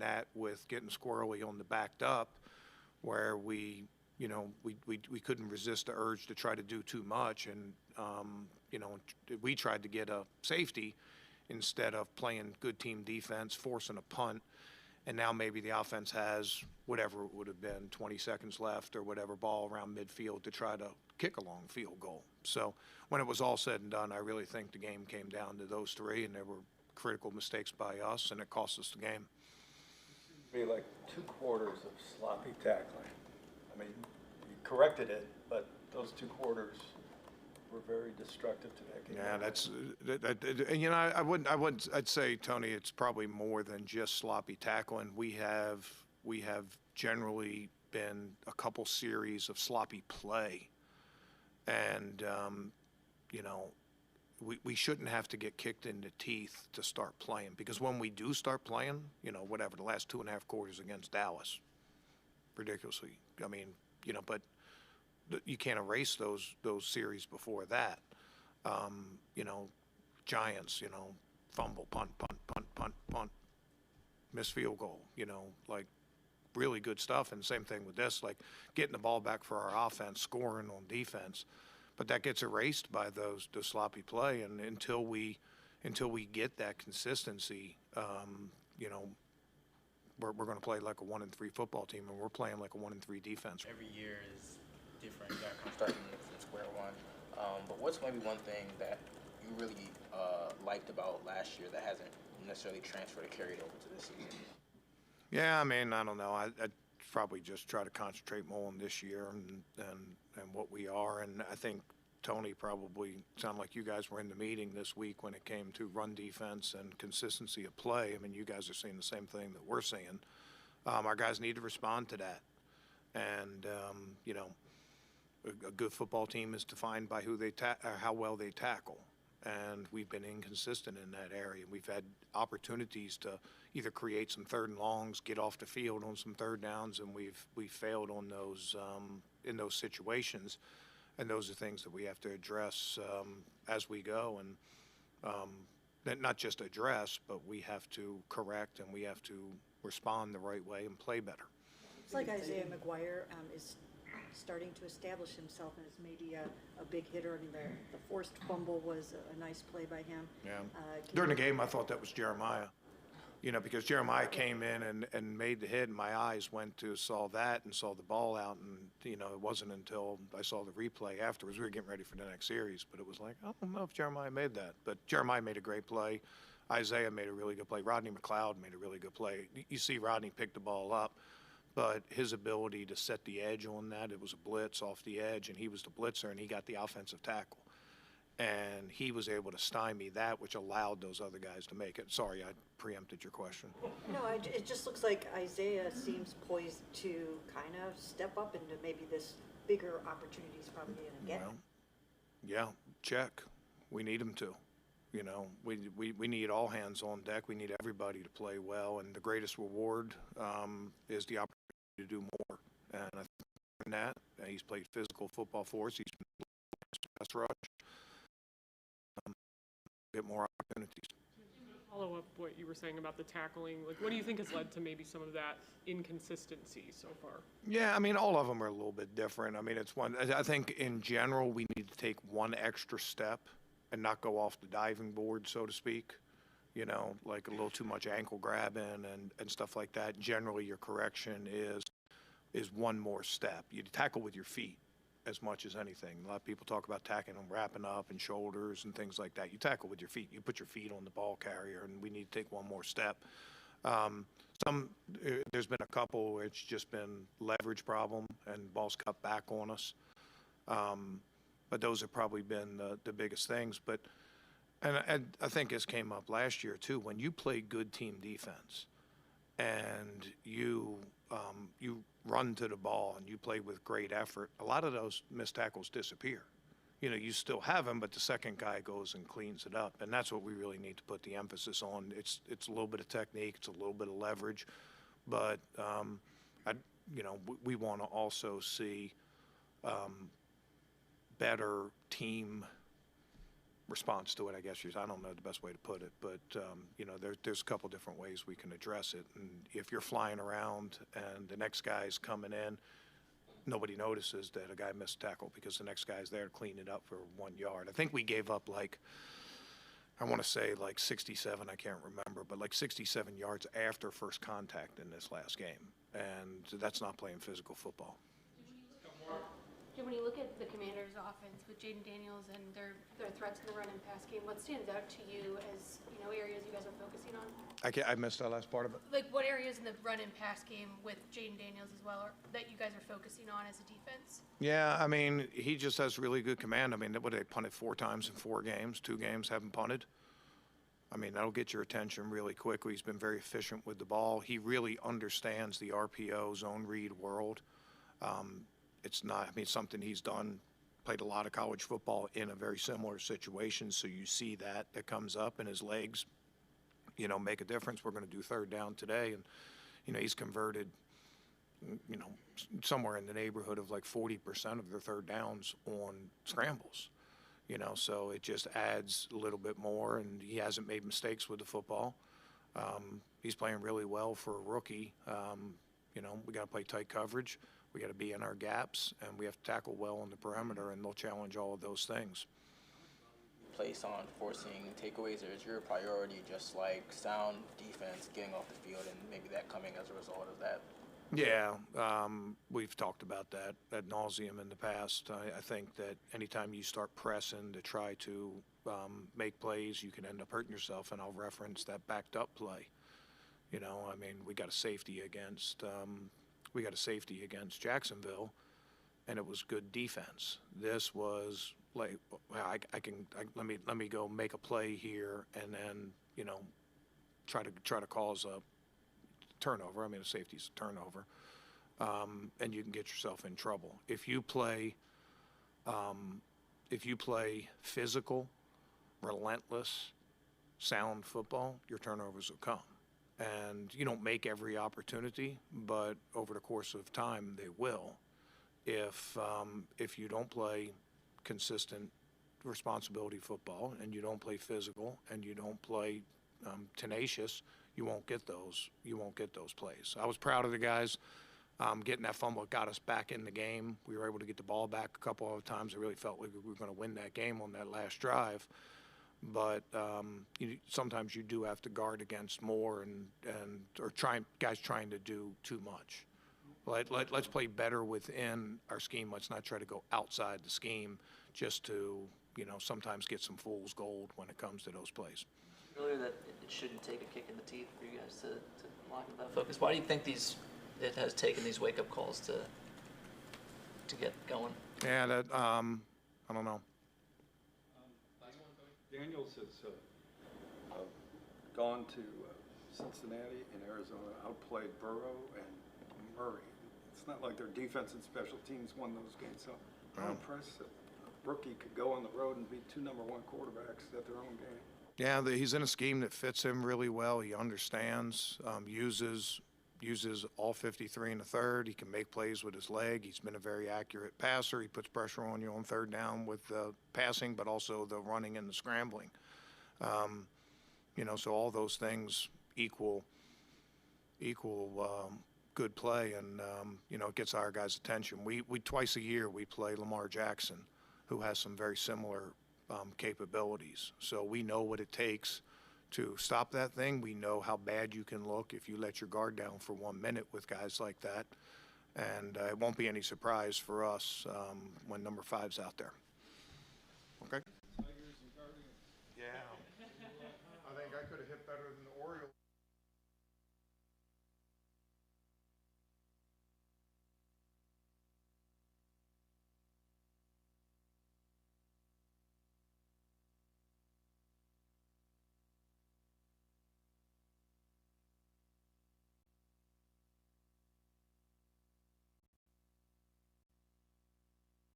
that with getting squirrely on the backed up, where we couldn't resist the urge to try to do too much, and we tried to get a safety instead of playing good team defense, forcing a punt, and now maybe the offense has whatever it would have been, 20 seconds left or whatever, ball around midfield to try to kick a long field goal. So when it was all said and done, I really think the game came down to those three, and there were critical mistakes by us, and it cost us the game. Be like 2 quarters of sloppy tackling. I mean, you corrected it, but those 2 quarters were very destructive to that game. Yeah, I'd say, Tony, it's probably more than just sloppy tackling. We have generally been a couple series of sloppy play, and we shouldn't have to get kicked in the teeth to start playing, because when we do start playing, the last 2.5 quarters against Dallas, ridiculously. I mean, but you can't erase those series before that. Giants, fumble, punt, miss field goal, like really good stuff. And same thing with this, like getting the ball back for our offense, scoring on defense. But that gets erased by the sloppy play. And until we get that consistency, we're going to play like a 1-3 football team, and we're playing like a 1-3 defense. Every year is different. You got to come starting from square one. But what's maybe one thing that you really liked about last year that hasn't necessarily transferred or carried over to this season? Yeah, I mean, I don't know. I'd probably just try to concentrate more on this year and what we are. And I think Tony probably sounded like you guys were in the meeting this week when it came to run defense and consistency of play. I mean, you guys are seeing the same thing that we're seeing. Our guys need to respond to that. And, a good football team is defined by how well they tackle. And we've been inconsistent in that area. We've had opportunities to either create some 3rd and longs, get off the field on some 3rd downs, and we've failed on those in those situations. And those are things that we have to address as we go, and not just address, but we have to correct, and we have to respond the right way and play better. It's like Isaiah McGuire is starting to establish himself as maybe a big hitter. I mean, the forced fumble was a nice play by him. Yeah. During the game, I thought that was Jeremiah. Because Jeremiah came in and made the hit, and my eyes went to saw that and saw the ball out, and it wasn't until I saw the replay afterwards. We were getting ready for the next series, but it was like, I don't know if Jeremiah made that. But Jeremiah made a great play. Isaiah made a really good play. Rodney McLeod made a really good play. You see Rodney pick the ball up, but his ability to set the edge on that, it was a blitz off the edge, and he was the blitzer, and he got the offensive tackle. And he was able to stymie that, which allowed those other guys to make it. Sorry, I preempted your question. No, it just looks like Isaiah seems poised to kind of step up into maybe this bigger opportunity he's probably going to get. Well, yeah, check. We need him to. We need all hands on deck. We need everybody to play well, and the greatest reward is the opportunity to do more. And I think that he's played physical football for us. He's been pass rush. Bit more opportunities. Follow up what you were saying about the tackling. Like, what do you think has led to maybe some of that inconsistency so far? Yeah, I mean, all of them are a little bit different. I mean, it's one. I think in general we need to take one extra step and not go off the diving board, so to speak. Like a little too much ankle grabbing and stuff like that. Generally, your correction is one more step. You tackle with your feet as much as anything. A lot of people talk about tackling and wrapping up and shoulders and things like that. You tackle with your feet. You put your feet on the ball carrier, and we need to take one more step. There's been a couple where it's just been leverage problem and balls cut back on us. But those have probably been the biggest things. And I think this came up last year too. When you play good team defense and you run to the ball and you play with great effort, a lot of those missed tackles disappear. You still have them, but the second guy goes and cleans it up, and that's what we really need to put the emphasis on. It's a little bit of technique, it's a little bit of leverage, but we want to also see better team response to it, I guess. I don't know the best way to put it, but, you know, there's a couple different ways we can address it. And if you're flying around and the next guy's coming in, nobody notices that a guy missed a tackle because the next guy's there to clean it up for 1 yard. I think we gave up like, I want to say like 67, I can't remember, but like 67 yards after first contact in this last game. And that's not playing physical football. Jim, when you look at the Commanders' offense with Jaden Daniels and their threats in the run and pass game, what stands out to you as, you know, areas you guys are focusing on? I missed that last part of it. Like, what areas in the run and pass game with Jaden Daniels as well that you guys are focusing on as a defense? Yeah, I mean, he just has really good command. I mean, what, they punted 4 times in 4 games, 2 games haven't punted. I mean, that'll get your attention really quickly. He's been very efficient with the ball. He really understands the RPO, zone read world. It's not, I mean, something he's done, played a lot of college football in a very similar situation, so you see that comes up, and his legs, you know, make a difference. We're going to do third down today, and, you know, he's converted, you know, somewhere in the neighborhood of like 40% of their third downs on scrambles, you know, so it just adds a little bit more, and he hasn't made mistakes with the football. He's playing really well for a rookie. You know, we got to play tight coverage. We got to be in our gaps, and we have to tackle well on the perimeter, and they'll challenge all of those things. Place on forcing takeaways, or is your priority just like sound defense, getting off the field, and maybe that coming as a result of that? Yeah, we've talked about that ad nauseum in the past. I think that anytime you start pressing to try to make plays, you can end up hurting yourself, and I'll reference that backed up play. You know, I mean, we got a safety against Jacksonville, and it was good defense. This was like, let me go make a play here, and then, you know, try to cause a turnover. I mean, a safety's a turnover, and you can get yourself in trouble if you play physical, relentless, sound football. Your turnovers will come. And you don't make every opportunity, but over the course of time, they will. If you don't play consistent responsibility football, and you don't play physical, and you don't play tenacious, you won't get those. You won't get those plays. I was proud of the guys getting that fumble. It got us back in the game. We were able to get the ball back a couple of times. I really felt like we were going to win that game on that last drive. But sometimes you do have to guard against more or guys trying to do too much. Let's play better within our scheme. Let's not try to go outside the scheme just to, you know, sometimes get some fool's gold when it comes to those plays. Earlier that it shouldn't take a kick in the teeth for you guys to lock into that focus. Why do you think it has taken these wake-up calls to get going? Yeah, that I don't know. Daniels has gone to Cincinnati and Arizona, outplayed Burrow and Murray. It's not like their defense and special teams won those games, so I'm impressed that a rookie could go on the road and beat 2 number 1 quarterbacks at their own game. Yeah, he's in a scheme that fits him really well. He understands, uses all 53 in the third. He can make plays with his leg. He's been a very accurate passer. He puts pressure on you on third down with passing, but also the running and the scrambling. You know, so all those things equal good play, and you know, it gets our guys' attention. We twice a year we play Lamar Jackson, who has some very similar capabilities. So we know what it takes to stop that thing. We know how bad you can look if you let your guard down for 1 minute with guys like that. And it won't be any surprise for us when number 5's out there. Okay? Yeah. I think I could have hit better than the Orioles.